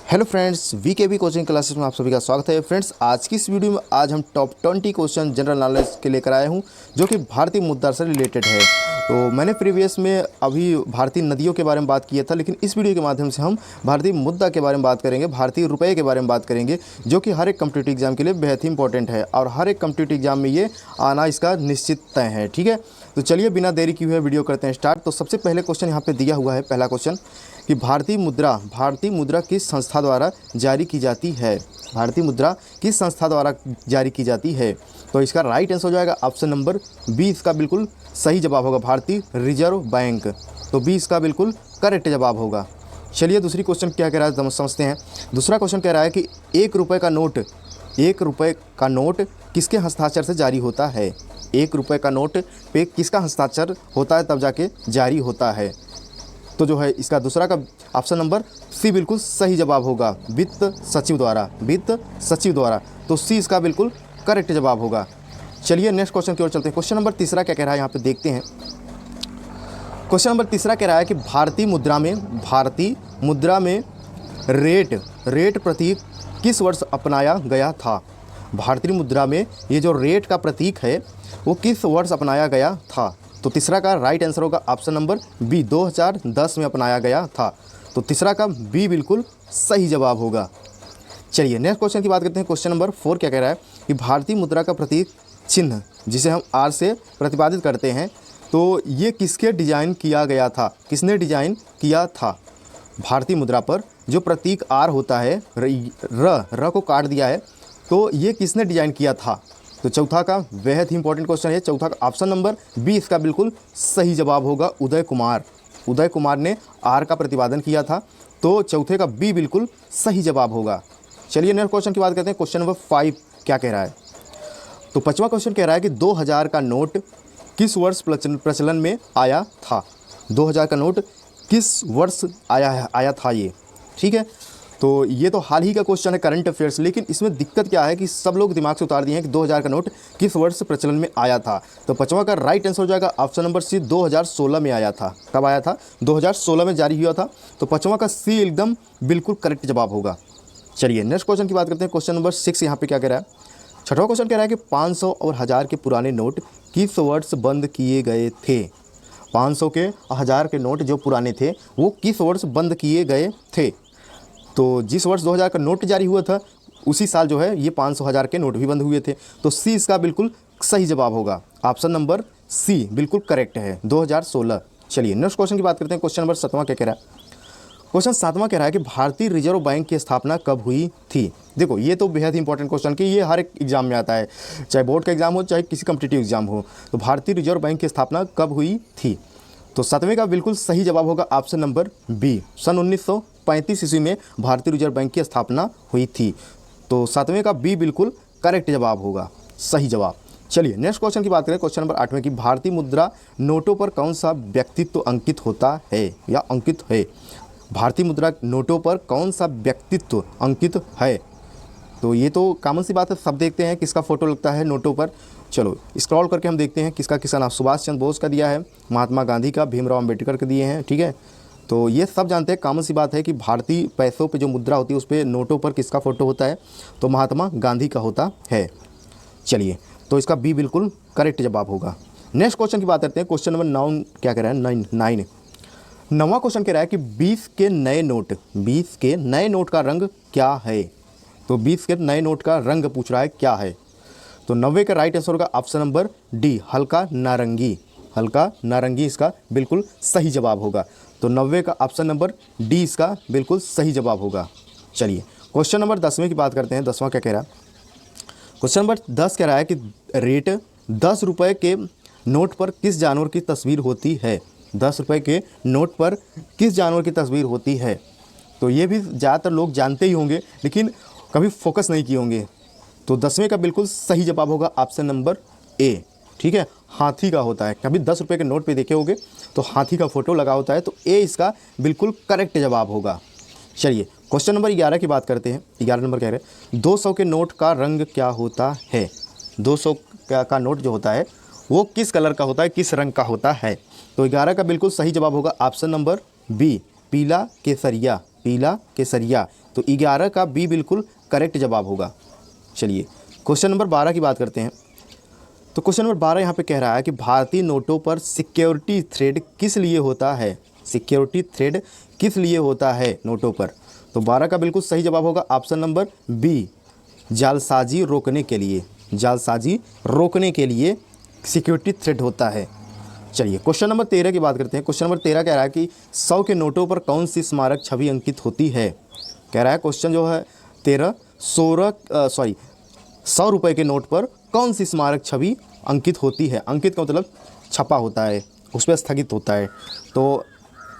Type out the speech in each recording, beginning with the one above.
Hello friends, VKB coaching classes में आप सभी का स्वागत है। फ्रेंड्स, आज की इस वीडियो में आज हम टॉप 20 क्वेश्चन जनरल नॉलेज के लेकर आए हूं जो कि भारतीय मुद्रा से रिलेटेड है। तो मैंने प्रीवियस में अभी भारतीय नदियों के बारे में बात किया था, लेकिन इस वीडियो के माध्यम से हम भारतीय मुद्रा के बारे में बात करेंगे, भारतीय रुपये के बारे में बात करेंगे, जो कि हर एक कॉम्पिटिटिव एग्जाम के लिए बेहद ही इंपॉर्टेंट है और हर एक कॉम्पिटिटिव एग्जाम में ये आना इसका निश्चित तय है। ठीक है, तो चलिए बिना देरी किए हुए वीडियो करते हैं स्टार्ट। तो सबसे पहले क्वेश्चन यहाँ पे दिया हुआ है, पहला क्वेश्चन कि भारतीय मुद्रा किस संस्था द्वारा जारी की जाती है। भारतीय मुद्रा किस संस्था द्वारा जारी की जाती है? तो इसका राइट आंसर हो जाएगा ऑप्शन नंबर बी। इसका बिल्कुल सही जवाब होगा भारतीय रिजर्व बैंक। तो बी इसका बिल्कुल करेक्ट जवाब होगा। चलिए दूसरी क्वेश्चन क्या कह रहा है समझते हैं। दूसरा क्वेश्चन कह रहा है कि एक रुपये का नोट किसके हस्ताक्षर से जारी होता है? 1 रुपये का नोट पे किसका हस्ताक्षर होता है तब जाके जारी होता है? तो जो है इसका दूसरा का ऑप्शन नंबर सी बिल्कुल सही जवाब होगा, वित्त सचिव द्वारा। तो सी इसका बिल्कुल करेक्ट जवाब होगा। चलिए नेक्स्ट क्वेश्चन की ओर चलते हैं। क्वेश्चन नंबर तीसरा क्या कह रहा है यहाँ पे देखते हैं। क्वेश्चन नंबर तीसरा कह रहा है कि भारतीय मुद्रा में रेट प्रतीक किस वर्ष अपनाया गया था? भारतीय मुद्रा में ये जो रेट का प्रतीक है वो किस वर्ष अपनाया गया था? तो तीसरा का राइट आंसर होगा ऑप्शन नंबर बी, 2010 में अपनाया गया था। तो तीसरा का बी बिल्कुल सही जवाब होगा। चलिए नेक्स्ट क्वेश्चन की बात करते हैं। क्वेश्चन नंबर 4 क्या कह रहा है कि भारतीय मुद्रा का प्रतीक चिन्ह जिसे हम आर से प्रतिपादित करते हैं, तो ये किसके डिजाइन किया गया था? किसने डिजाइन किया था? भारतीय मुद्रा पर जो प्रतीक आर होता है, र को काट दिया है, तो ये किसने डिजाइन किया था? तो चौथा का बेहद ही इंपॉर्टेंट क्वेश्चन है। चौथा का ऑप्शन नंबर बी इसका बिल्कुल सही जवाब होगा, उदय कुमार ने आर का प्रतिपादन किया था। तो चौथे का बी बिल्कुल सही जवाब होगा। चलिए नेक्स्ट क्वेश्चन की बात करते हैं। क्वेश्चन नंबर 5 क्या कह रहा है? तो 5वां क्वेश्चन कह रहा है कि 2000 का नोट किस वर्ष प्रचलन में आया था? 2000 का नोट किस वर्ष आया था ये? ठीक है, तो ये तो हाल ही का क्वेश्चन है, करंट अफेयर्स। लेकिन इसमें दिक्कत क्या है कि सब लोग दिमाग से उतार दिए हैं कि 2000 का नोट किस वर्ष प्रचलन में आया था। तो 5वां का राइट आंसर हो जाएगा ऑप्शन नंबर सी, 2016 में आया था। कब आया था? 2016 में जारी हुआ था। तो 5वां का सी एकदम बिल्कुल करेक्ट जवाब होगा। चलिए नेक्स्ट क्वेश्चन की बात करते हैं। क्वेश्चन नंबर 6 यहाँ पे क्या कह रहा है? 6वां क्वेश्चन कह रहा है कि 500 और 1000 के पुराने नोट किस वर्ष बंद किए गए थे? 500 के 1000 के नोट जो पुराने थे वो किस वर्ष बंद किए गए थे? तो जिस वर्ष 2000 का नोट जारी हुआ था उसी साल जो है ये 500 1000 के नोट भी बंद हुए थे। तो सी इसका बिल्कुल सही जवाब होगा। ऑप्शन नंबर सी बिल्कुल करेक्ट है, 2016। चलिए नेक्स्ट क्वेश्चन की बात करते हैं। क्वेश्चन नंबर 7वां क्या कह रहा है? क्वेश्चन 7वां कह रहा है कि भारतीय रिजर्व बैंक की स्थापना कब हुई थी? देखो ये तो बेहद ही इंपॉर्टेंट क्वेश्चन कि ये हर एक एग्जाम में आता है, चाहे बोर्ड का एग्जाम हो चाहे किसी कॉम्पिटिटिव एग्जाम हो। तो भारतीय रिजर्व बैंक की स्थापना कब हुई थी? तो 7वें का बिल्कुल सही जवाब होगा ऑप्शन नंबर बी, सन 1935 ईस्वी में भारतीय रिजर्व बैंक की स्थापना हुई थी। तो 7वें का बी बिल्कुल करेक्ट जवाब होगा, सही जवाब। चलिए नेक्स्ट क्वेश्चन की बात करें। क्वेश्चन नंबर 8 की भारतीय मुद्रा नोटों पर कौन सा व्यक्तित्व अंकित होता है या अंकित है? भारतीय मुद्रा नोटों पर कौन सा व्यक्तित्व अंकित है? तो ये तो कॉमन सी बात है, सब देखते हैं किसका फोटो लगता है नोटों पर। चलो स्क्रॉल करके हम देखते हैं किसका नाम। सुभाष चंद्र बोस का दिया है, महात्मा गांधी का, भीमराव अम्बेडकर के दिए हैं। ठीक है, तो ये सब जानते हैं, कॉमन सी बात है कि भारतीय पैसों पे जो मुद्रा होती है उस पर नोटों पर किसका फ़ोटो होता है? तो महात्मा गांधी का होता है। चलिए तो इसका बी बिल्कुल करेक्ट जवाब होगा। नेक्स्ट क्वेश्चन की बात करते हैं। क्वेश्चन नंबर 9 क्या कह रहा है? 9 9वां क्वेश्चन कह रहा है कि 20 के नए नोट का रंग क्या है? तो 20 के नए नोट का रंग पूछ रहा है, क्या है? तो 90 का राइट आंसर होगा ऑप्शन नंबर डी, हल्का नारंगी इसका बिल्कुल सही जवाब होगा। तो 90 का ऑप्शन नंबर डी इसका बिल्कुल सही जवाब होगा। चलिए क्वेश्चन नंबर 10वें की बात करते हैं। 10वां क्या कह रहा है? क्वेश्चन नंबर 10 कह रहा है कि रेट 10 रुपये के नोट पर किस जानवर की तस्वीर होती है? 10 रुपये के नोट पर किस जानवर की तस्वीर होती है? तो ये भी ज़्यादातर लोग जानते ही होंगे लेकिन कभी फोकस नहीं किए होंगे। तो 10वें का बिल्कुल सही जवाब होगा ऑप्शन नंबर ए। ठीक है, हाथी का होता है। कभी 10 रुपये के नोट पे देखे होंगे तो हाथी का फोटो लगा होता है। तो ए इसका बिल्कुल करेक्ट जवाब होगा। चलिए क्वेश्चन नंबर 11 की बात करते हैं। 11 नंबर कह रहे हैं 200 के नोट का रंग क्या होता है? 200 का नोट जो होता है वो किस कलर का होता है, किस रंग का होता है? तो 11 का बिल्कुल सही जवाब होगा ऑप्शन नंबर बी, पीला केसरिया। पीला केसरिया। तो 11 का बी बिल्कुल करेक्ट जवाब होगा। चलिए क्वेश्चन नंबर 12 की बात करते हैं। तो क्वेश्चन नंबर 12 यहाँ पे कह रहा है कि भारतीय नोटों पर सिक्योरिटी थ्रेड किस लिए होता है। सिक्योरिटी थ्रेड किस लिए होता है नोटों पर। तो 12 का बिल्कुल सही जवाब होगा ऑप्शन नंबर बी, जालसाजी रोकने के लिए। जालसाजी रोकने के लिए सिक्योरिटी थ्रेड होता है। चलिए क्वेश्चन नंबर 13 की बात करते हैं। क्वेश्चन नंबर 13 कह रहा है कि 100 के नोटों पर कौन सी स्मारक छवि अंकित होती है। कह रहा है क्वेश्चन जो है 100 रुपये के नोट पर कौन सी स्मारक छवि अंकित होती है। अंकित का मतलब छपा होता है, उस पर स्थगित होता है। तो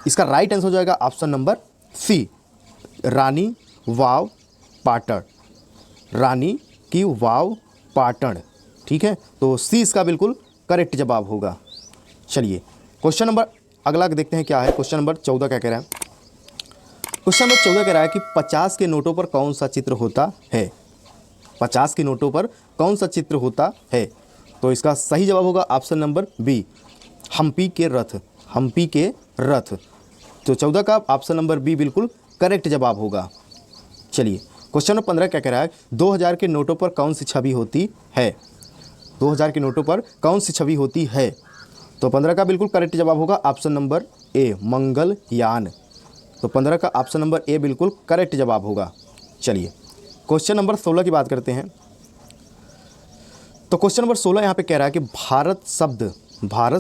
इसका राइट आंसर हो जाएगा ऑप्शन नंबर सी, रानी वाव पाटण। रानी की वाव पाटण, ठीक है। तो सी इसका बिल्कुल करेक्ट जवाब होगा। चलिए क्वेश्चन नंबर अगला देखते हैं क्या है। क्वेश्चन नंबर 14 क्या कह रहा है। क्वेश्चन नंबर 14 कह रहा है कि 50 के नोटों पर कौन सा चित्र होता है। 50 के नोटों पर कौन सा चित्र होता है। तो इसका सही जवाब होगा ऑप्शन नंबर बी, हम्पी के रथ। हम्पी के रथ। तो 14 का ऑप्शन नंबर बी बिल्कुल करेक्ट जवाब होगा। चलिए क्वेश्चन नंबर 15 क्या कह रहा है। 2000 के नोटों पर कौन सी छवि होती है। 2000 के नोटों पर कौन सी छवि होती है। तो 15 का बिल्कुल करेक्ट जवाब होगा ऑप्शन नंबर ए, मंगलयान। तो 15 का ऑप्शन नंबर ए बिल्कुल करेक्ट जवाब होगा। चलिए क्वेश्चन नंबर 16 की बात करते हैं। तो क्वेश्चन नंबर 16 यहाँ पे कह रहा है कि भारत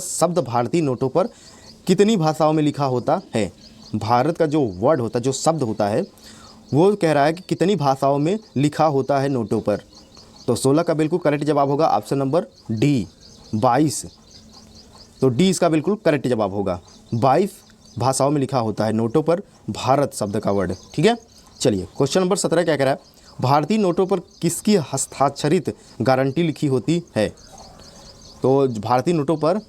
शब्द भारतीय नोटों पर कितनी भाषाओं में लिखा होता है। भारत का जो वर्ड होता है, जो शब्द होता है, वो कह रहा है कि कितनी भाषाओं में लिखा होता है नोटों पर। तो 16 का बिल्कुल करेक्ट जवाब होगा ऑप्शन नंबर डी, 22। तो डी इसका बिल्कुल करेक्ट जवाब होगा। 22 भाषाओं में लिखा होता है नोटों पर भारत शब्द का वर्ड, ठीक है। चलिए क्वेश्चन नंबर 17 क्या कह रहा है। भारतीय नोटों पर किसकी हस्ताक्षरित गारंटी लिखी होती है। तो भारतीय नोटों पर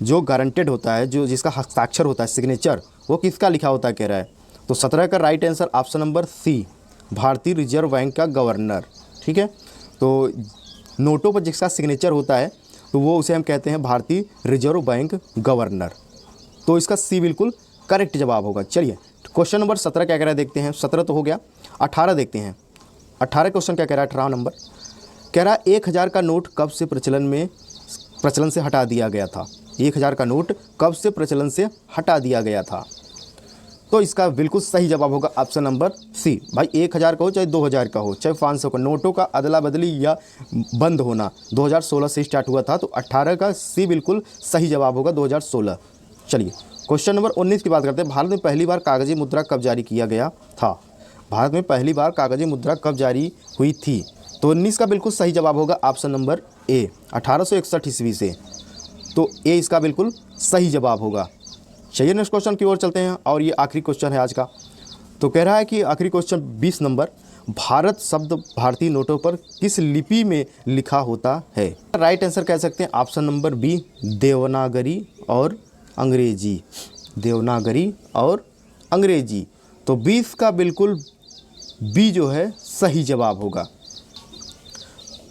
जो गारंटेड होता है, जो जिसका हस्ताक्षर होता है, सिग्नेचर, वो किसका लिखा होता है कह रहा है। तो 17 का right answer option number C, भारतीय रिजर्व बैंक का गवर्नर, ठीक है। तो नोटों पर जिसका सिग्नेचर होता है तो वो उसे हम कहते हैं भारतीय रिजर्व बैंक गवर्नर। तो इसका सी बिल्कुल करेक्ट जवाब होगा। चलिए क्वेश्चन नंबर 17 क्या कह रहा है देखते हैं। 17 तो हो गया, 18 देखते हैं। 18 क्वेश्चन क्या कह रहा है। 18 नंबर कह रहा है 1000 का नोट कब से प्रचलन से हटा दिया गया था। 1000 का नोट कब से प्रचलन से हटा दिया गया था। तो इसका बिल्कुल सही जवाब होगा ऑप्शन नंबर सी। भाई 1000 का हो चाहे 2000 का हो चाहे 500 का, नोटों का अदला बदली या बंद होना 2016 से स्टार्ट हुआ था। तो 18 का सी बिल्कुल सही जवाब होगा 2016। चलिए क्वेश्चन नंबर 19 की बात करते हैं। भारत में पहली बार कागजी मुद्रा कब जारी किया गया था। भारत में पहली बार कागजी मुद्रा कब जारी हुई थी। तो 19 का बिल्कुल सही जवाब होगा ऑप्शन नंबर ए, 1861 ईस्वी से। तो ए इसका बिल्कुल सही जवाब होगा। चलिए नेक्स्ट क्वेश्चन की ओर चलते हैं और ये आखिरी क्वेश्चन है आज का। तो कह रहा है कि आखिरी क्वेश्चन 20 नंबर, भारत शब्द भारतीय नोटों पर किस लिपि में लिखा होता है। राइट आंसर कह सकते हैं ऑप्शन नंबर बी, देवनागरी और अंग्रेजी। देवनागरी और अंग्रेजी। तो 20 का बिल्कुल बी जो है सही जवाब होगा।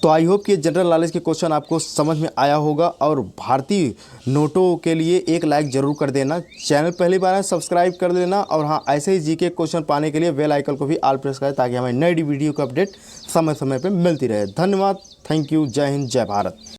तो आई होप कि जनरल नॉलेज के क्वेश्चन आपको समझ में आया होगा और भारतीय नोटों के लिए एक लाइक ज़रूर कर देना। चैनल पहली बार है सब्सक्राइब कर लेना और हाँ, ऐसे ही जीके क्वेश्चन पाने के लिए बेल आइकन को भी ऑल प्रेस करें ताकि हमें नई वीडियो का अपडेट समय समय पर मिलती रहे। धन्यवाद, थैंक यू, जय हिंद, जय भारत।